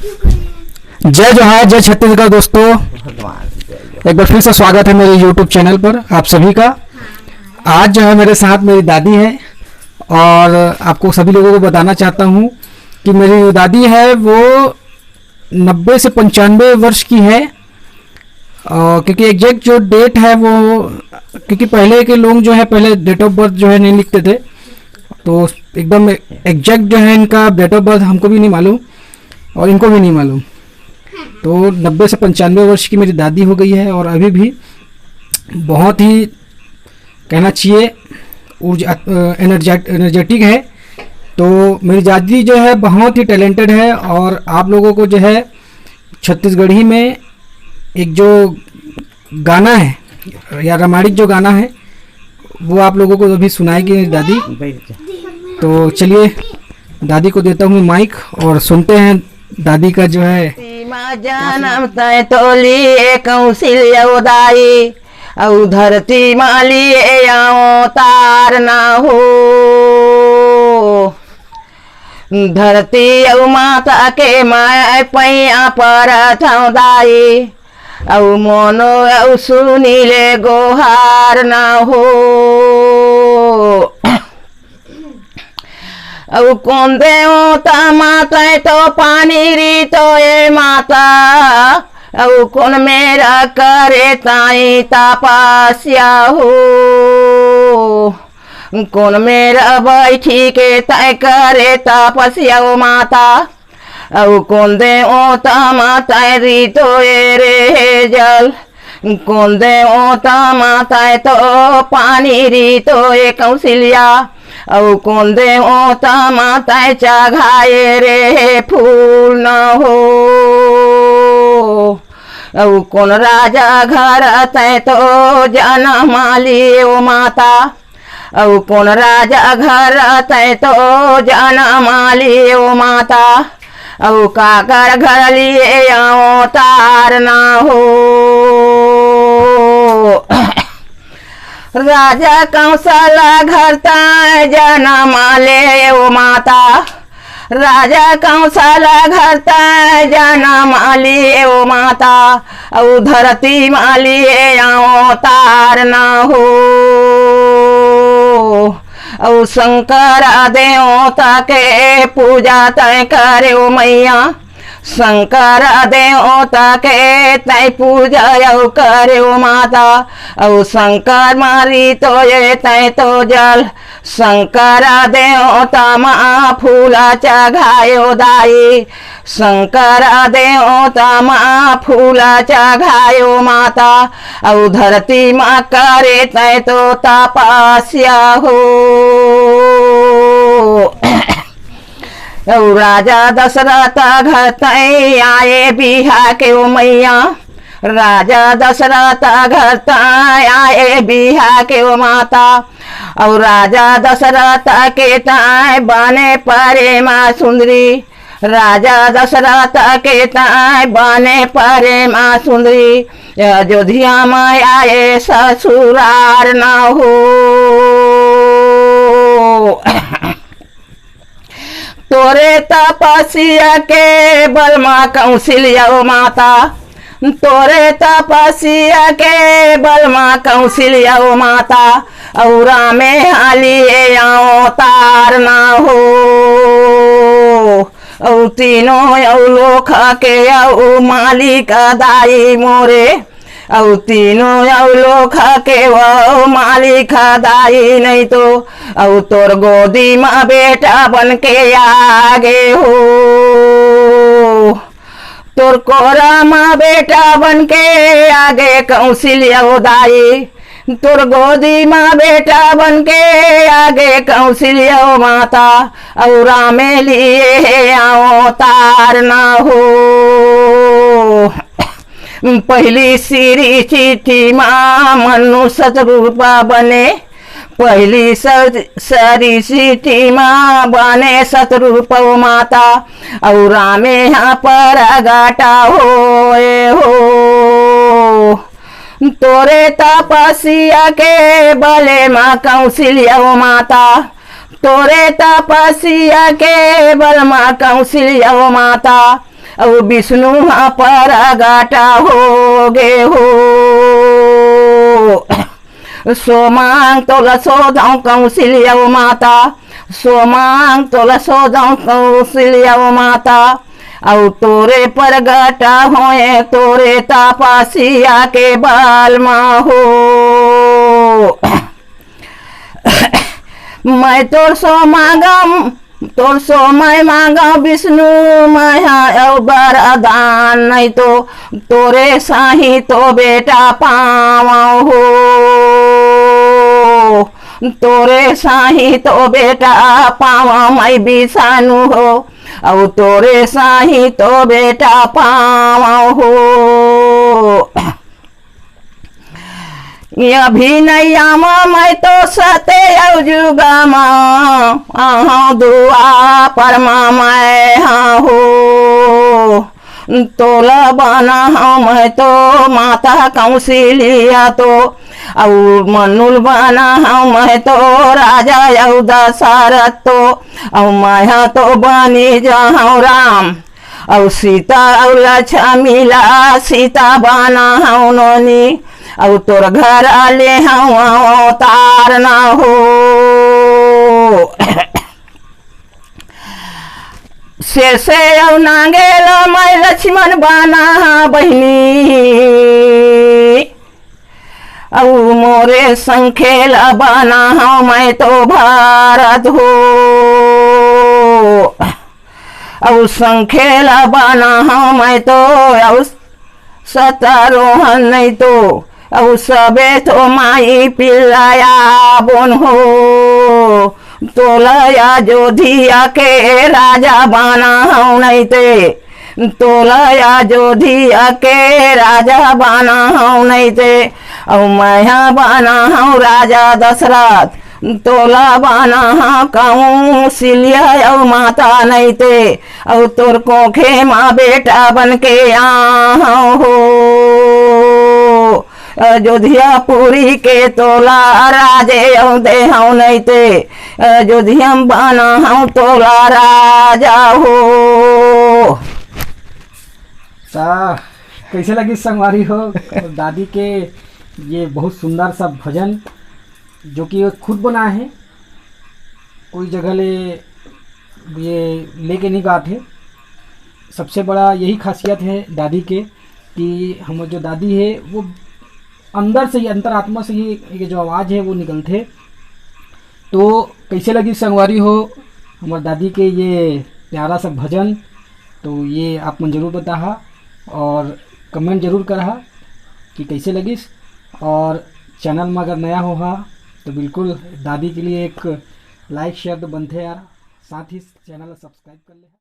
जय जोहार, जय छत्तीसगढ़। दोस्तों, एक बार फिर से स्वागत है मेरे YouTube चैनल पर आप सभी का। आज जो है मेरे साथ मेरी दादी है और आपको सभी लोगों को बताना चाहता हूँ कि मेरी जो दादी है वो 90 से 95 वर्ष की है। क्योंकि एग्जैक्ट जो डेट है वो, क्योंकि पहले के लोग जो है पहले डेट ऑफ बर्थ जो है नहीं लिखते थे, तो एकदम एग्जैक्ट जो है इनका डेट ऑफ बर्थ हमको भी नहीं मालूम और इनको भी नहीं मालूम। तो 90 से 95 वर्ष की मेरी दादी हो गई है और अभी भी बहुत ही कहना चाहिए ऊर्जा एनर्जेटिक है। तो मेरी दादी जो है बहुत ही टैलेंटेड है और आप लोगों को जो है छत्तीसगढ़ी में एक जो गाना है या रामायणिक जो गाना है वो आप लोगों को अभी सुनाएगी मेरी दादी। तो चलिए दादी को देता हूँ माइक और सुनते हैं दादी का जो है। जनम तय तोली कौशल्य उदाई औ धरती माली आओ तार ना हो। धरती औ माता के माय पैया पर थौदाई औ मोनो औ सुनीले गोहार ना हो। औ कौन देवता माता तो पानी री तो ये माता औ कौन मेरा करे ताई तपस्या हो। कौन मेरा बैठी के तय करे तपस्या हो माता औ कौन देवता माता री तो ये रे जल। कौन देवता माता तो पानी री तो ये कौशल्या औ कौन देवता माता चढ़ाए रे फूल न हो। औ कौन राजा घर तय तो जनमाली ओ माता औ कौन राजा घर तय तो जनमाली ओ माता औ काकर घर लिए आओ तार ना हो। राजा कौशला घर ताय जनमाले ओ माता। राजा कौशला घर ताय जनमाली ओ माता औ धरती माली आओ तार ना हो। औ शंकर देवता के पूजा तय करे ओ मैया। शंकर देवता के तय पूजा औ करे ओ माता औ शंकर मारी तो ये तय तो जल। शंकर देवता माँ फूला चढ़ायो दाई। शंकर देवता माँ फूला चढ़ायो माता औ धरती माँ करे तय तो तपस्या हो। औ राजा दशरथ घर तय आए बिहा के ओ मैया। राजा दशरथ घर तय आए बिहा के ओ माता और राजा दशरथ के तय बने परे माँ सुंदरी। राजा दशरथ के तय बने परे माँ सुंदरी। अयोध्या में आए ससुरार न हो। तोरे तपस्या के बलमा कौशल्या ओ माता। तोरे तपस्या के बलमा कौशल्या ओ माता औरा में हालिए आओ तार ना हो। औ तीनों औ लोख के औ मालिक दाई मोरे औ तीनों औ लोख के वो मालिक दाई नहीं तो औ तोर गोदी माँ बेटा बन के आगे हो। तोर कोरा माँ बेटा बन के आगे कौशल्या ओ दाई। तोर गोदी माँ बेटा बन के आगे कौशल्या ओ माता औरा में लिए आओ तार ना हो। पहली सीरी चिट्ठी माँ मनु सतरूपा बने। पहली सरी चिट्ठी माँ बने सतरूप ओ माता औरा में यहाँ पर गाटा हो। तोरे तपस्या के बले माँ कौशल्या ओ माता। तोरे तपस्या के बल माँ कौशल्या ओ माता अब विष्णु पर गाटा हो गे हो सोमांग तोला सोधौ कौशल्या माता सोमांग तोला सोधौ कौशल्या माता औ तोरे पर गाटा होए तोरे तापासिया के बाल मा हो मैं तोर सो मांगम तोर सो मैं मांगा विष्णु माया वरदान नहीं तो तोरे साही तो बेटा पावा हो तोरे साही तो बेटा पावा मैं विषाणु हो औ तोरे साही तो बेटा पावा हो अभी नैया मैं तो सते जुगामा दुआ परमा मैं हाँ हो तोला बना मैं तो माता कौशल्या तो औ मनुल बना मैं तो राजा यौ दशरथ तो औ मैं तो बनी जाऊँ राम औ सीता औ लक्ष्मीला सीता बना हूँ नोनी औ तोर घर आले हूँ तार ना हो से औ नांगेल मैं लक्ष्मण बना बहनी औ मोरे संखेल बना हूँ मैं तो भारत हो औ संखेल बना हूँ मैं तो औ सतारोहन नहीं तो औ सबे तो माई पिलाया बोन हो तोलया जोधिया के राजा बना हूँ नहीं ते तोलया जोधिया के राजा बना हूँ नहीं ते औ मैं बना हूँ राजा दशरथ तोला बना हाँ कौशल्या औ माता नहीं ते औ तोर कोखे माँ बेटा बन के आ हो अयोध्या पुरी के तोला राजे औ दे हूँ नहीं ते अयोध्या बना हूँ तोला राजा हो। कैसे लगी संगवारी हो दादी के ये बहुत सुंदर सा भजन जो कि खुद बनाए हैं, कोई जगह ये लेके नहीं गाते। सबसे बड़ा यही खासियत है दादी के कि हम जो दादी है वो अंदर से ही अंतरात्मा से ही ये जो आवाज़ है वो निकलते। तो कैसे लगी संगवारी हो हमारे दादी के ये प्यारा सा भजन, तो ये आप मन जरूर बता और कमेंट जरूर करा कि कैसे लगिस। और चैनल में अगर नया हो तो बिल्कुल दादी के लिए एक लाइक शेयर तो बनते यार, साथ ही चैनल सब्सक्राइब कर ले।